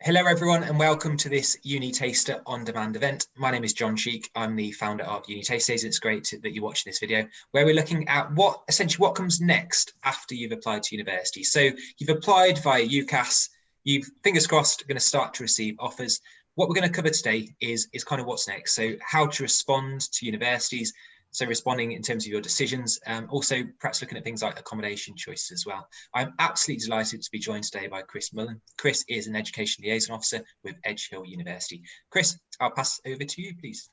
Hello everyone and welcome to this UniTaster On Demand event. My name is John Cheek. I'm the founder of UniTasterDays. It's great that you're watching this video where we're looking at what comes next after you've applied to university. So you've applied via UCAS, you've fingers crossed going to start to receive offers. What we're going to cover today is kind of what's next. So how to respond to universities. So responding in terms of your decisions, also perhaps looking at things like accommodation choices as well. I'm absolutely delighted to be joined today by Chris Mullen. Chris is an Education Liaison Officer with Edge Hill University. Chris, I'll pass over to you, please.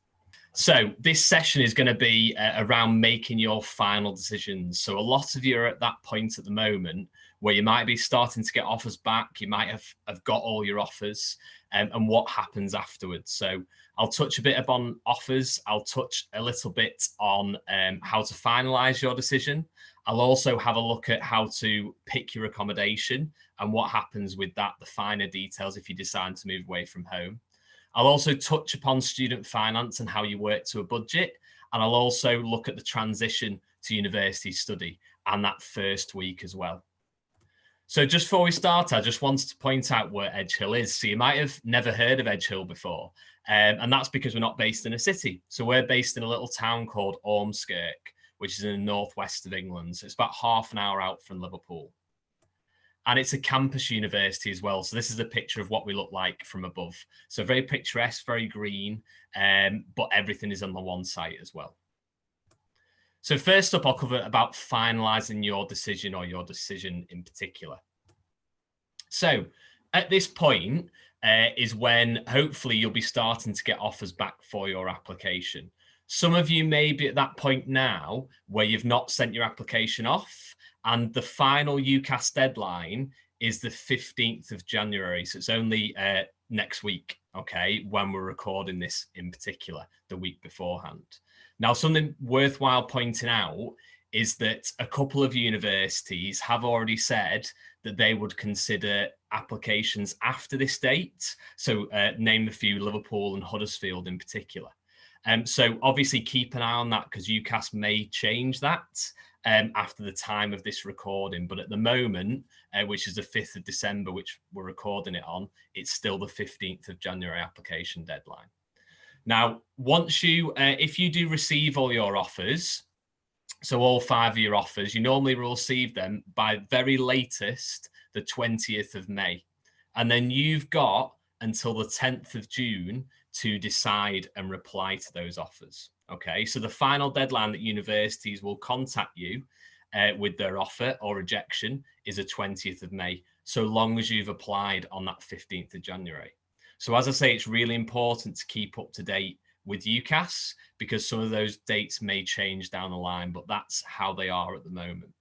So this session is going to be around making your final decisions. So a lot of you are at that point at the moment where you might be starting to get offers back. You might have got all your offers and what happens afterwards. So I'll touch a bit upon offers. I'll touch a little bit on how to finalize your decision. I'll also have a look at how to pick your accommodation and what happens with that, the finer details if you decide to move away from home. I'll also touch upon student finance and how you work to a budget. And I'll also look at the transition to university study and that first week as well. So just before we start, I just wanted to point out where Edge Hill is. So you might have never heard of Edge Hill before. And that's because we're not based in a city. So we're based in a little town called Ormskirk, which is in the northwest of England. So it's about half an hour out from Liverpool. And it's a campus university as well. So this is a picture of what we look like from above. So very picturesque, very green, but everything is on the one site as well. So first up, I'll cover about finalizing your decision or your decision in particular. So at this point is when hopefully you'll be starting to get offers back for your application. Some of you may be at that point now where you've not sent your application off, and the final UCAS deadline is the 15th of January. So it's only next week, okay, when we're recording this in particular, the week beforehand. Now, something worthwhile pointing out is that a couple of universities have already said that they would consider applications after this date. So name a few, Liverpool and Huddersfield in particular. So obviously keep an eye on that because UCAS may change that after the time of this recording. But at the moment, which is the 5th of December, which we're recording it on, it's still the 15th of January application deadline. Now, once you, if you do receive all your offers, so all 5 of your offers, you normally will receive them by very latest the 20th of May. And then you've got until the 10th of June to decide and reply to those offers. Okay, so the final deadline that universities will contact you with their offer or rejection is the 20th of May, so long as you've applied on that 15th of January. So as I say, it's really important to keep up to date with UCAS because some of those dates may change down the line, but that's how they are at the moment.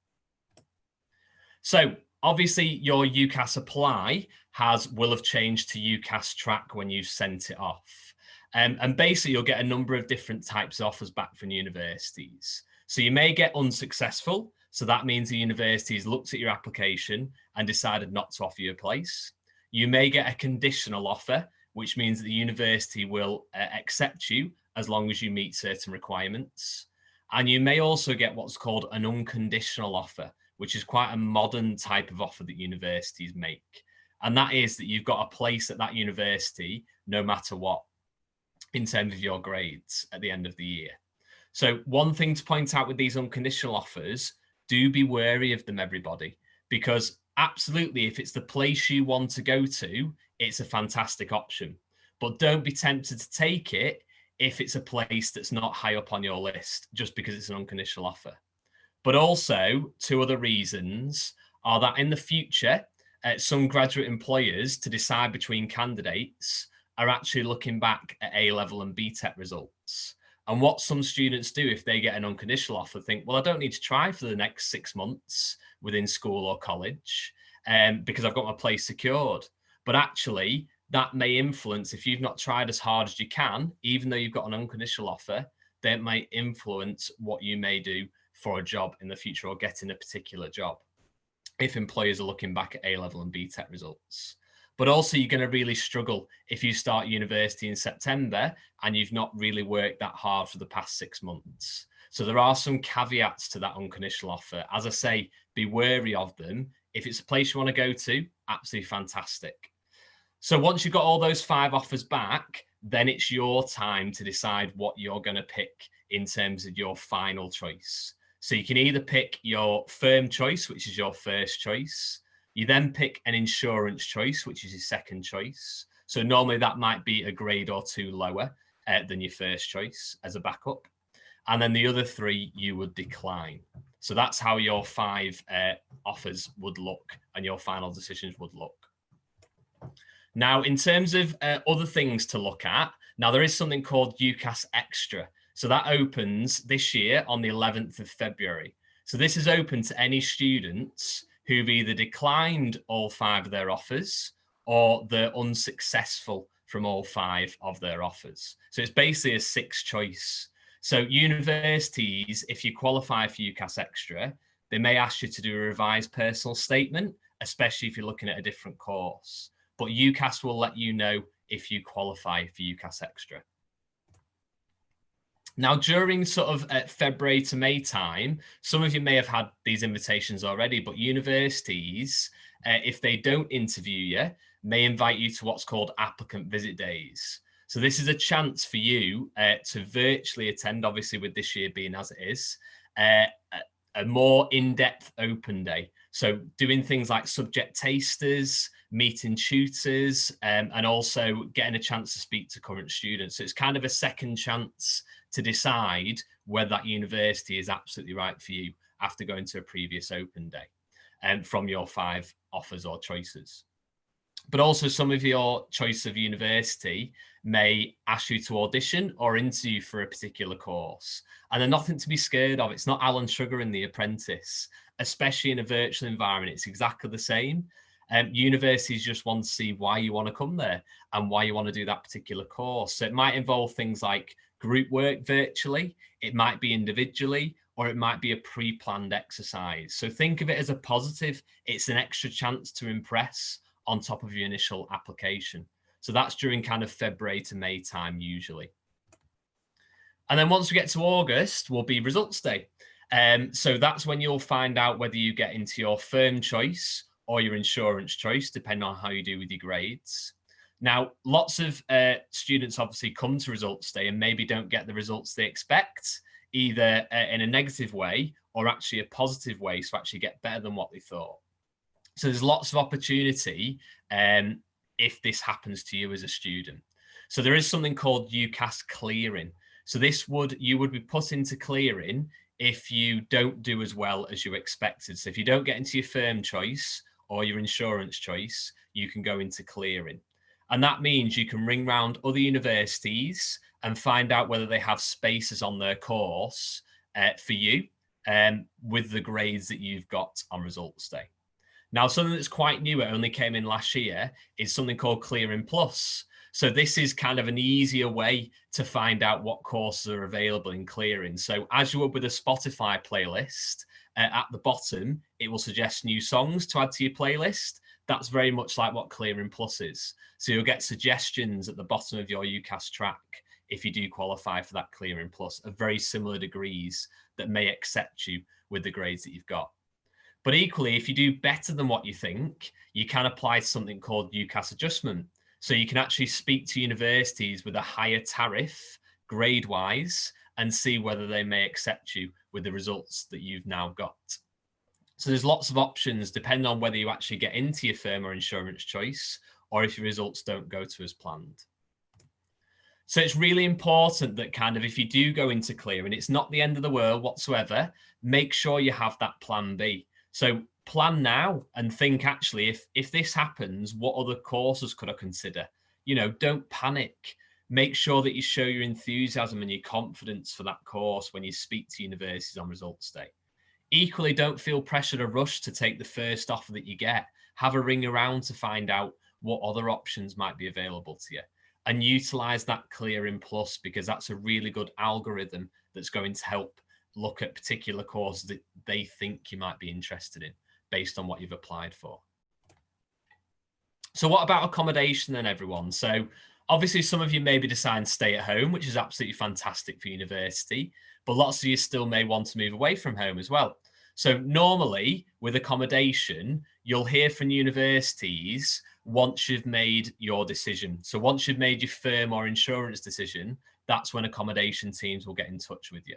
So obviously your UCAS apply will have changed to UCAS track when you've sent it off. And basically you'll get a number of different types of offers back from universities. So you may get unsuccessful. So that means the university has looked at your application and decided not to offer you a place. You may get a conditional offer, which means that the university will accept you as long as you meet certain requirements. And you may also get what's called an unconditional offer, which is quite a modern type of offer that universities make. And that is that you've got a place at that university no matter what in terms of your grades at the end of the year. So one thing to point out with these unconditional offers, do be wary of them, everybody, because absolutely, if it's the place you want to go to, it's a fantastic option. But don't be tempted to take it if it's a place that's not high up on your list, just because it's an unconditional offer. But also, two other reasons are that in the future, some graduate employers, to decide between candidates, are actually looking back at A-level and BTEC results. And what some students do if they get an unconditional offer, think, well, I don't need to try for the next 6 months within school or college because I've got my place secured. But actually, that may influence, if you've not tried as hard as you can, even though you've got an unconditional offer, that might influence what you may do for a job in the future or getting a particular job if employers are looking back at A-level and BTEC results. But also you're going to really struggle if you start university in September and you've not really worked that hard for the past 6 months. So there are some caveats to that unconditional offer. As I say, be wary of them. If it's a place you want to go to, absolutely fantastic. So once you've got all those 5 offers back, then it's your time to decide what you're going to pick in terms of your final choice. So you can either pick your firm choice, which is your first choice. You then pick an insurance choice, which is your second choice. So normally that might be a grade or 2 lower than your first choice as a backup. And then the other 3 you would decline. So that's how your 5 offers would look and your final decisions would look. Now, in terms of other things to look at, now there is something called UCAS Extra. So that opens this year on the 11th of February. So this is open to any students who've either declined all 5 of their offers or they're unsuccessful from all 5 of their offers. So it's basically a 6th choice. So universities, if you qualify for UCAS Extra, they may ask you to do a revised personal statement, especially if you're looking at a different course. But UCAS will let you know if you qualify for UCAS Extra. Now, during sort of February to May time, some of you may have had these invitations already, but universities, if they don't interview you, may invite you to what's called Applicant Visit Days. So this is a chance for you to virtually attend, obviously with this year being as it is, a more in-depth open day. So doing things like subject tasters, meeting tutors, and also getting a chance to speak to current students. So it's kind of a second chance to decide whether that university is absolutely right for you after going to a previous open day and from your 5 offers or choices. But also some of your choice of university may ask you to audition or interview for a particular course. And they're nothing to be scared of. It's not Alan Sugar in The Apprentice, especially in a virtual environment. It's exactly the same. Universities just want to see why you want to come there and why you want to do that particular course. So it might involve things like group work virtually, it might be individually, or it might be a pre-planned exercise. So think of it as a positive. It's an extra chance to impress on top of your initial application. So that's during kind of February to May time usually. And then once we get to August, will be results day. So that's when you'll find out whether you get into your firm choice or your insurance choice, depending on how you do with your grades. Now, lots of students obviously come to results day and maybe don't get the results they expect, either in a negative way or actually a positive way, so actually get better than what they thought. So there's lots of opportunity if this happens to you as a student. So there is something called Ucas Clearing. So you would be put into clearing if you don't do as well as you expected. So if you don't get into your firm choice or your insurance choice, you can go into clearing. And that means you can ring round other universities and find out whether they have spaces on their course for you with the grades that you've got on results day. Now, something that's quite new, it only came in last year, is something called Clearing Plus. So this is kind of an easier way to find out what courses are available in Clearing. So as you would with a Spotify playlist, at the bottom, it will suggest new songs to add to your playlist. That's very much like what Clearing Plus is. So you'll get suggestions at the bottom of your UCAS track if you do qualify for that Clearing Plus of very similar degrees that may accept you with the grades that you've got. But equally, if you do better than what you think, you can apply something called Ucas Adjustment. So you can actually speak to universities with a higher tariff, grade-wise, and see whether they may accept you with the results that you've now got. So there's lots of options depending on whether you actually get into your firm or insurance choice, or if your results don't go to as planned. So it's really important that kind of if you do go into clearing, it's not the end of the world whatsoever. Make sure you have that plan B. So plan now and think, actually, if this happens, what other courses could I consider? You know, don't panic. Make sure that you show your enthusiasm and your confidence for that course when you speak to universities on results day. Equally, don't feel pressure to rush to take the first offer that you get. Have a ring around to find out what other options might be available to you. And utilize that Clearing Plus, because that's a really good algorithm that's going to help look at particular courses that they think you might be interested in based on what you've applied for. So what about accommodation then, everyone? So obviously some of you maybe decide to stay at home, which is absolutely fantastic for university, but lots of you still may want to move away from home as well. So normally with accommodation, you'll hear from universities once you've made your decision. So once you've made your firm or insurance decision, that's when accommodation teams will get in touch with you.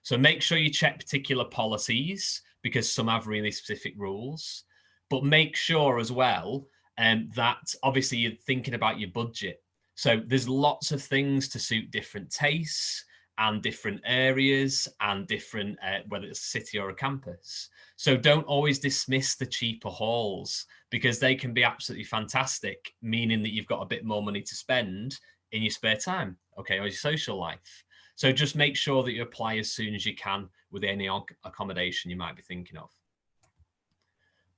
So make sure you check particular policies because some have really specific rules, but make sure as well that obviously you're thinking about your budget. So there's lots of things to suit different tastes and different areas and different, whether it's a city or a campus. So don't always dismiss the cheaper halls because they can be absolutely fantastic, meaning that you've got a bit more money to spend in your spare time, okay, or your social life. So just make sure that you apply as soon as you can with any accommodation you might be thinking of.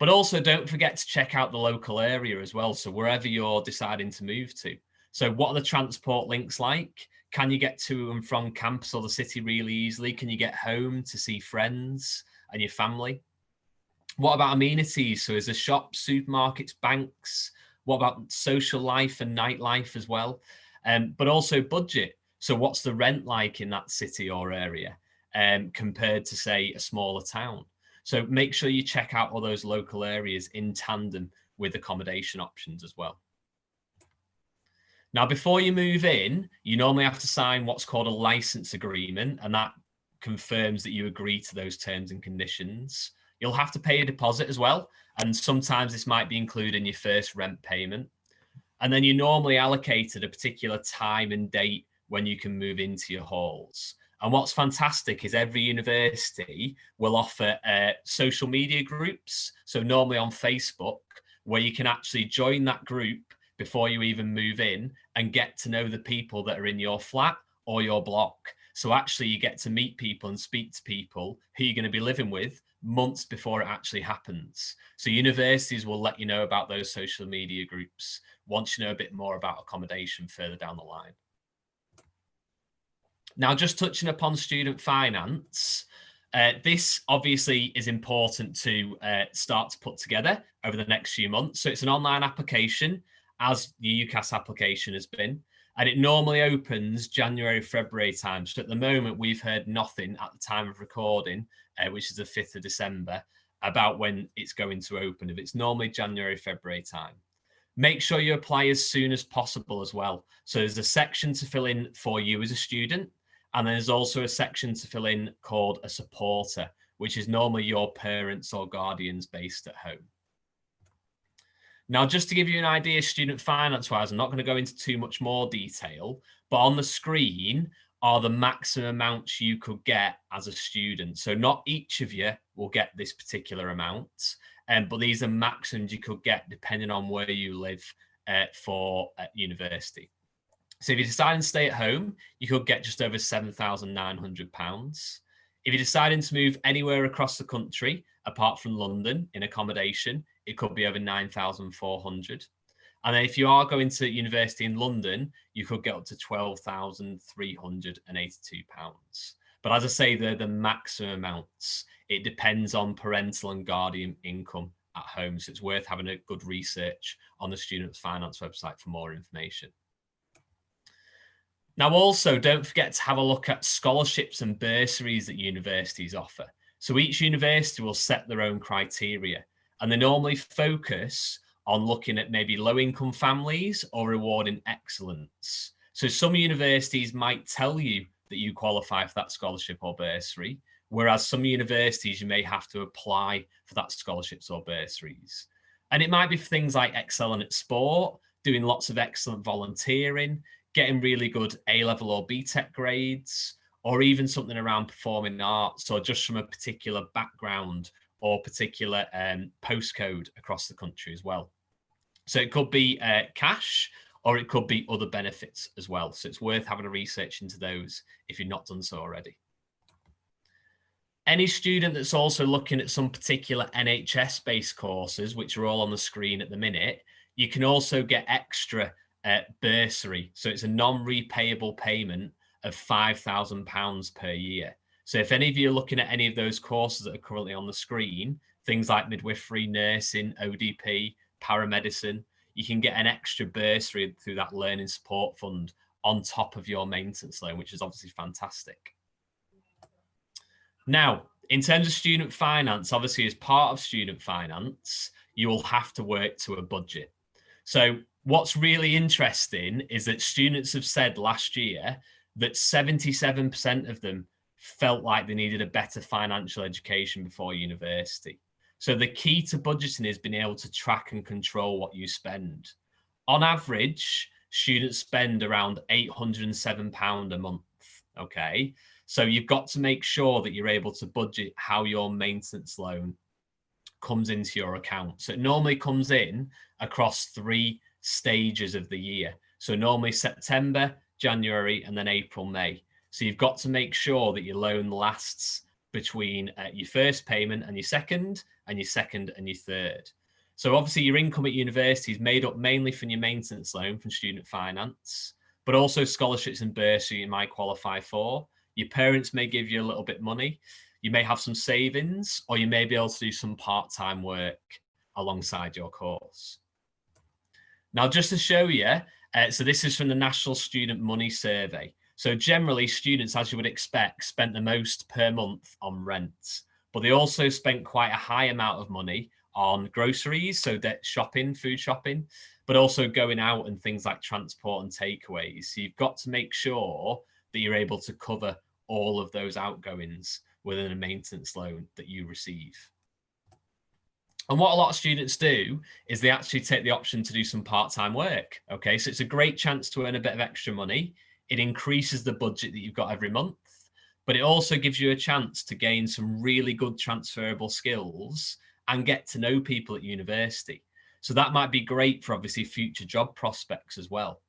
But also don't forget to check out the local area as well. So wherever you're deciding to move to. So what are the transport links like? Can you get to and from campus or the city really easily? Can you get home to see friends and your family? What about amenities? So is there shops, supermarkets, banks? What about social life and nightlife as well? But also budget. So what's the rent like in that city or area compared to, say, a smaller town? So make sure you check out all those local areas in tandem with accommodation options as well. Now, before you move in, you normally have to sign what's called a license agreement, and that confirms that you agree to those terms and conditions. You'll have to pay a deposit as well, and sometimes this might be included in your first rent payment. And then you're normally allocated a particular time and date when you can move into your halls. And what's fantastic is every university will offer social media groups, so normally on Facebook, where you can actually join that group before you even move in and get to know the people that are in your flat or your block. So actually you get to meet people and speak to people who you're going to be living with months before it actually happens. So universities will let you know about those social media groups once you know a bit more about accommodation further down the line. Now, just touching upon student finance, this obviously is important to start to put together over the next few months. So it's an online application, as the UCAS application has been, and it normally opens January, February time. So at the moment, we've heard nothing at the time of recording, which is the 5th of December, about when it's going to open. If it's normally January, February time. Make sure you apply as soon as possible as well. So there's a section to fill in for you as a student, and there's also a section to fill in called a supporter, which is normally your parents or guardians based at home. Now, just to give you an idea, student finance-wise, I'm not going to go into too much more detail, but on the screen are the maximum amounts you could get as a student. So not each of you will get this particular amount, but these are maximums you could get depending on where you live for university. So if you decide to stay at home, you could get just over £7,900. If you're deciding to move anywhere across the country, apart from London, in accommodation, it could be over 9,400. And then if you are going to university in London, you could get up to £12,382. But as I say, they're the maximum amounts. It depends on parental and guardian income at home. So it's worth having a good research on the Students Finance website for more information. Now, also, don't forget to have a look at scholarships and bursaries that universities offer. So each university will set their own criteria, and they normally focus on looking at maybe low-income families or rewarding excellence. So some universities might tell you that you qualify for that scholarship or bursary, whereas some universities you may have to apply for that scholarships or bursaries. And it might be for things like excelling at sport, doing lots of excellent volunteering, getting really good A-level or BTEC grades, or even something around performing arts, or just from a particular background or particular postcode across the country as well. So it could be cash, or it could be other benefits as well. So it's worth having a research into those if you've not done so already. Any student that's also looking at some particular NHS-based courses, which are all on the screen at the minute, you can also get extra bursary. So it's a non-repayable payment of £5,000 per year. So if any of you are looking at any of those courses that are currently on the screen, things like midwifery, nursing, ODP, paramedicine, you can get an extra bursary through that learning support fund on top of your maintenance loan, which is obviously fantastic. Now, In terms of student finance, obviously as part of student finance, you will have to work to a budget. So what's really interesting is that students have said last year that 77% of them felt like they needed a better financial education before university. So the key to budgeting is being able to track and control what you spend. On average, students spend around £807 a month, okay? So you've got to make sure that you're able to budget how your maintenance loan comes into your account. So it normally comes in across 3 stages of the year. So normally September, January, and then April, May. So you've got to make sure that your loan lasts between your first payment and your second and your third. So obviously your income at university is made up mainly from your maintenance loan from student finance, but also scholarships and bursary you might qualify for. Your parents may give you a little bit of money. You may have some savings, or you may be able to do some part-time work alongside your course. Now, just to show you, so this is from the National Student Money Survey. So generally, students, as you would expect, spent the most per month on rent, but they also spent quite a high amount of money on groceries, so that shopping, food shopping, but also going out and things like transport and takeaways. So you've got to make sure that you're able to cover all of those outgoings within a maintenance loan that you receive. And what a lot of students do is they actually take the option to do some part-time work. Okay, so it's a great chance to earn a bit of extra money. It increases the budget that you've got every month, but it also gives you a chance to gain some really good transferable skills and get to know people at university. So that might be great for obviously future job prospects as well.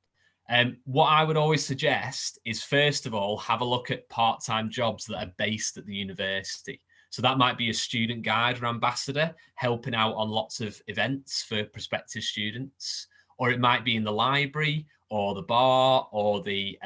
What I would always suggest is, first of all, have a look at part-time jobs that are based at the university. So that might be a student guide or ambassador helping out on lots of events for prospective students, or it might be in the library or the bar or the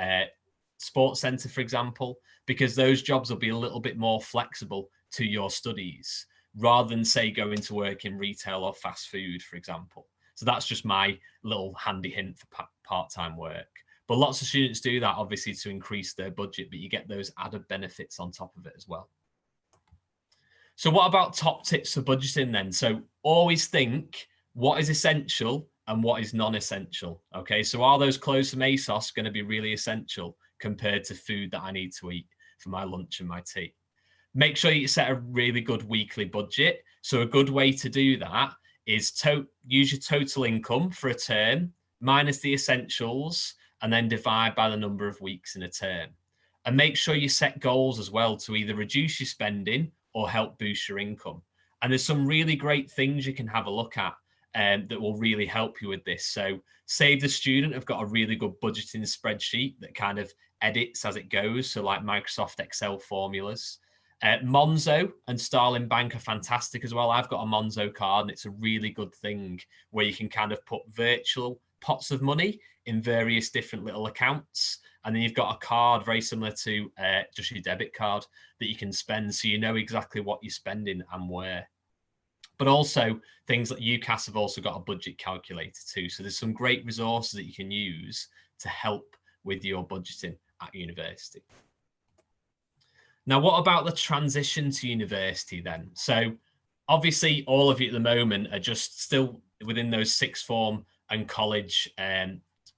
sports centre, for example, because those jobs will be a little bit more flexible to your studies rather than, say, going to work in retail or fast food, for example. So that's just my little handy hint for part-time work. But lots of students do that, obviously, to increase their budget, but you get those added benefits on top of it as well. So what about top tips for budgeting then? So always think what is essential and what is non-essential. Okay, so are those clothes from ASOS going to be really essential compared to food that I need to eat for my lunch and my tea? Make sure you set a really good weekly budget. So a good way to do that is to use your total income for a term, minus the essentials, and then divide by the number of weeks in a term. And make sure you set goals as well to either reduce your spending or help boost your income. And there's some really great things you can have a look at that will really help you with this. So Save the Student have got a really good budgeting spreadsheet that kind of edits as it goes. So like Microsoft Excel formulas. Monzo and Starling Bank are fantastic as well. I've got a Monzo card and it's a really good thing where you can kind of put virtual pots of money in various different little accounts. And then you've got a card very similar to just your debit card that you can spend, so you know exactly what you're spending and where. But also things like UCAS have also got a budget calculator too. So there's some great resources that you can use to help with your budgeting at university. Now, what about the transition to university then? So obviously all of you at the moment are just still within those sixth form and college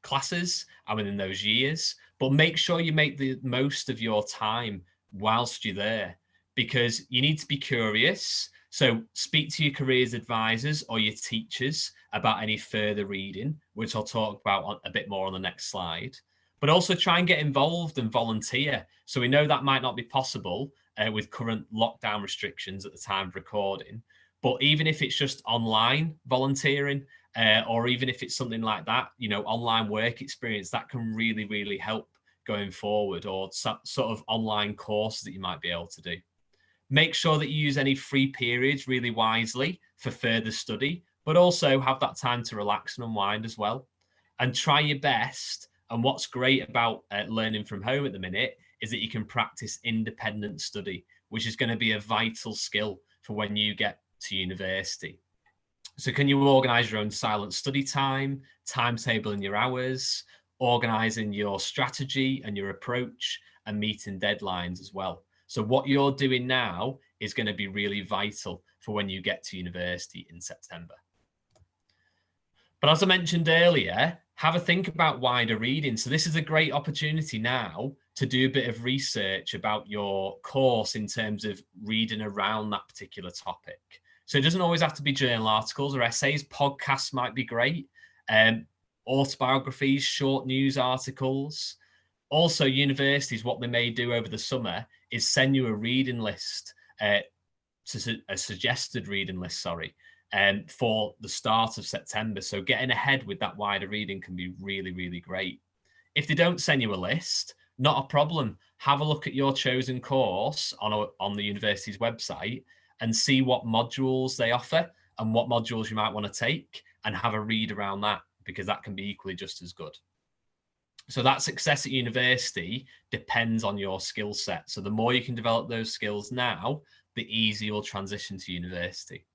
classes and within those years, but make sure you make the most of your time whilst you're there, because you need to be curious. So speak to your careers advisors or your teachers about any further reading, which I'll talk about a bit more on the next slide. But also try and get involved and volunteer. So we know that might not be possible with current lockdown restrictions at the time of recording. But even if it's just online volunteering, or even if it's something like that, you know, online work experience, that can really, really help going forward, or sort of online courses that you might be able to do. Make sure that you use any free periods really wisely for further study, but also have that time to relax and unwind as well. And try your best. And what's great about learning from home at the minute is that you can practice independent study, which is going to be a vital skill for when you get to university. So can you organize your own silent study time, timetable in your hours, organizing your strategy and your approach, and meeting deadlines as well? So what you're doing now is going to be really vital for when you get to university in September. But as I mentioned earlier, have a think about wider reading. So this is a great opportunity now to do a bit of research about your course in terms of reading around that particular topic. So it doesn't always have to be journal articles or essays. Podcasts might be great. Autobiographies, short news articles. Also, universities, what they may do over the summer is send you a reading list, a suggested reading list, sorry, for the start of September. So getting ahead with that wider reading can be really, really great. If they don't send you a list, not a problem. Have a look at your chosen course on the university's website and see what modules they offer and what modules you might want to take, and have a read around that, because that can be equally just as good. So that success at university depends on your skill set. So the more you can develop those skills now, the easier you'll transition to university.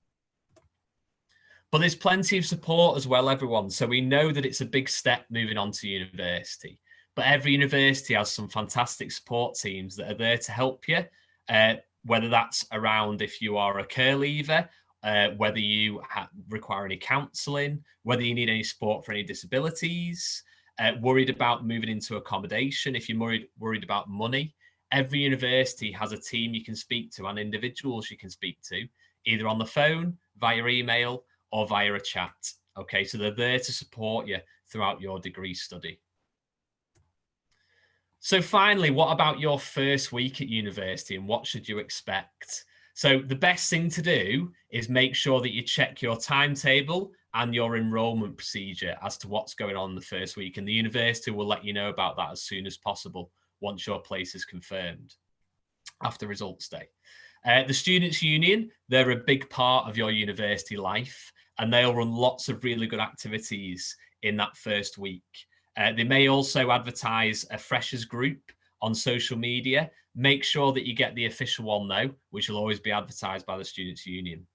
But there's plenty of support as well, everyone. So we know that it's a big step moving on to university, but every university has some fantastic support teams that are there to help you, whether that's around if you are a care leaver, whether you require any counselling, whether you need any support for any disabilities, worried about moving into accommodation, if you're worried about money. Every university has a team you can speak to and individuals you can speak to, either on the phone, via email, or via a chat. Okay, so they're there to support you throughout your degree study. So finally, what about your first week at university, and what should you expect? So the best thing to do is make sure that you check your timetable and your enrolment procedure as to what's going on the first week. And the university will let you know about that as soon as possible once your place is confirmed after results day. The Students' Union, they're a big part of your university life, and they'll run lots of really good activities in that first week. They may also advertise a freshers group on social media. Make sure that you get the official one though, which will always be advertised by the Students' Union.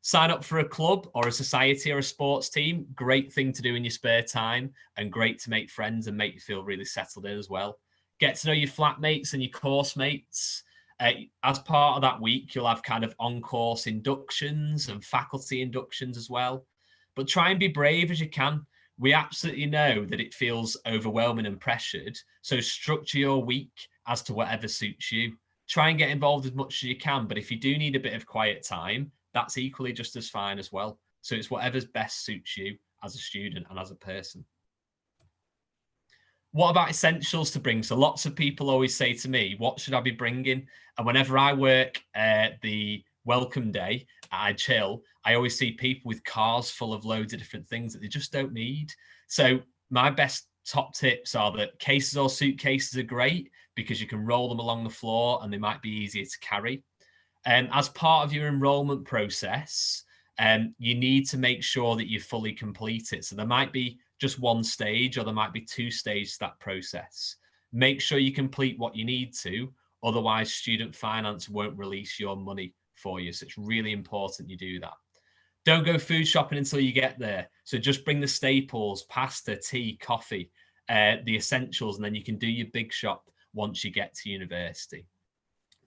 Sign up for a club or a society or a sports team. Great thing to do in your spare time, and great to make friends and make you feel really settled in as well. Get to know your flatmates and your course mates. As part of that week, you'll have kind of on-course inductions and faculty inductions as well. But try and be brave as you can. We absolutely know that it feels overwhelming and pressured. So structure your week as to whatever suits you. Try and get involved as much as you can. But if you do need a bit of quiet time, that's equally just as fine as well. So it's whatever's best suits you as a student and as a person. What about essentials to bring? So lots of people always say to me, what should I be bringing? And whenever I work the welcome day at Chill, I always see people with cars full of loads of different things that they just don't need. So my best top tips are that cases or suitcases are great because you can roll them along the floor and they might be easier to carry. As part of your enrolment process, you need to make sure that you fully complete it. So there might be just one stage, or there might be two stages to that process. Make sure you complete what you need to, otherwise student finance won't release your money for you. So it's really important you do that. Don't go food shopping until you get there. So just bring the staples, pasta, tea, coffee, the essentials, and then you can do your big shop once you get to university.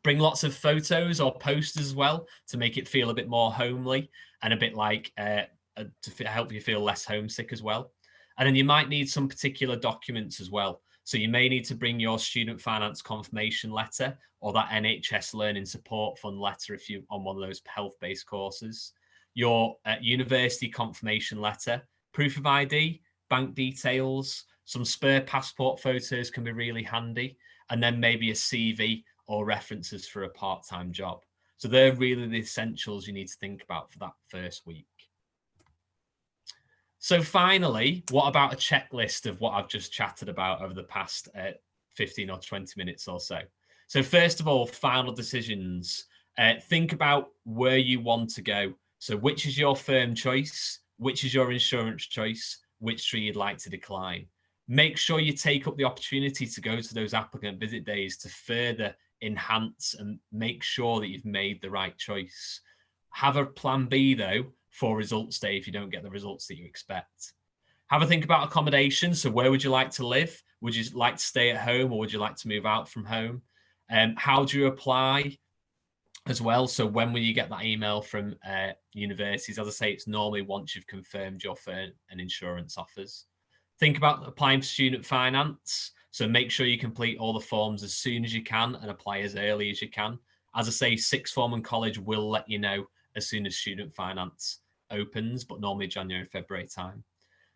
Bring lots of photos or posters as well to make it feel a bit more homely and a bit like to help you feel less homesick as well. And then you might need some particular documents as well. So you may need to bring your student finance confirmation letter or that NHS Learning Support Fund letter if you're on one of those health-based courses, your university confirmation letter, proof of ID, bank details, some spare passport photos can be really handy, and then maybe a CV or references for a part-time job. So they're really the essentials you need to think about for that first week. So finally, what about a checklist of what I've just chatted about over the past 15 or 20 minutes or so? So first of all, final decisions. Think about where you want to go. So which is your firm choice? Which is your insurance choice? Which tree you'd like to decline? Make sure you take up the opportunity to go to those applicant visit days to further enhance and make sure that you've made the right choice. Have a plan B though for results day if you don't get the results that you expect. Have a think about accommodation. So where would you like to live? Would you like to stay at home or would you like to move out from home? How do you apply? as well. So when will you get that email from universities? As I say, it's normally once you've confirmed your firm and insurance offers. Think about applying for student finance. So make sure you complete all the forms as soon as you can and apply as early as you can. As I say, sixth form and college will let you know as soon as student finance opens, but normally January, February time.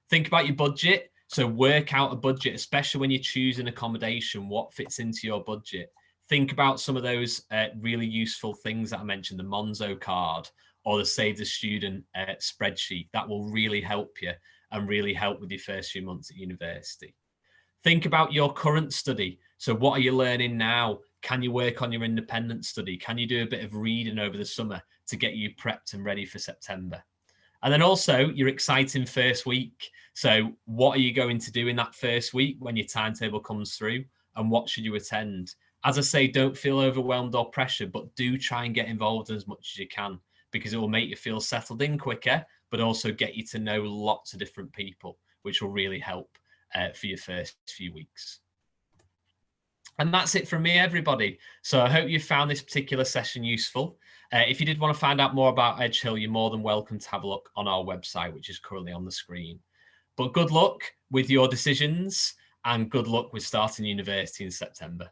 Think about your budget. So work out a budget, especially when you're choosing accommodation, what fits into your budget. Think about some of those really useful things that I mentioned, the Monzo card or the Save the Student spreadsheet. That will really help you and really help with your first few months at university. Think about your current study. So what are you learning now? Can you work on your independent study? Can you do a bit of reading over the summer to get you prepped and ready for September? And then also your exciting first week. So what are you going to do in that first week when your timetable comes through, and what should you attend? As I say, don't feel overwhelmed or pressured, but do try and get involved as much as you can, because it will make you feel settled in quicker, but also get you to know lots of different people, which will really help for your first few weeks. And that's it from me, everybody. So I hope you found this particular session useful. If you did want to find out more about Edge Hill, you're more than welcome to have a look on our website, which is currently on the screen. But good luck with your decisions and good luck with starting university in September.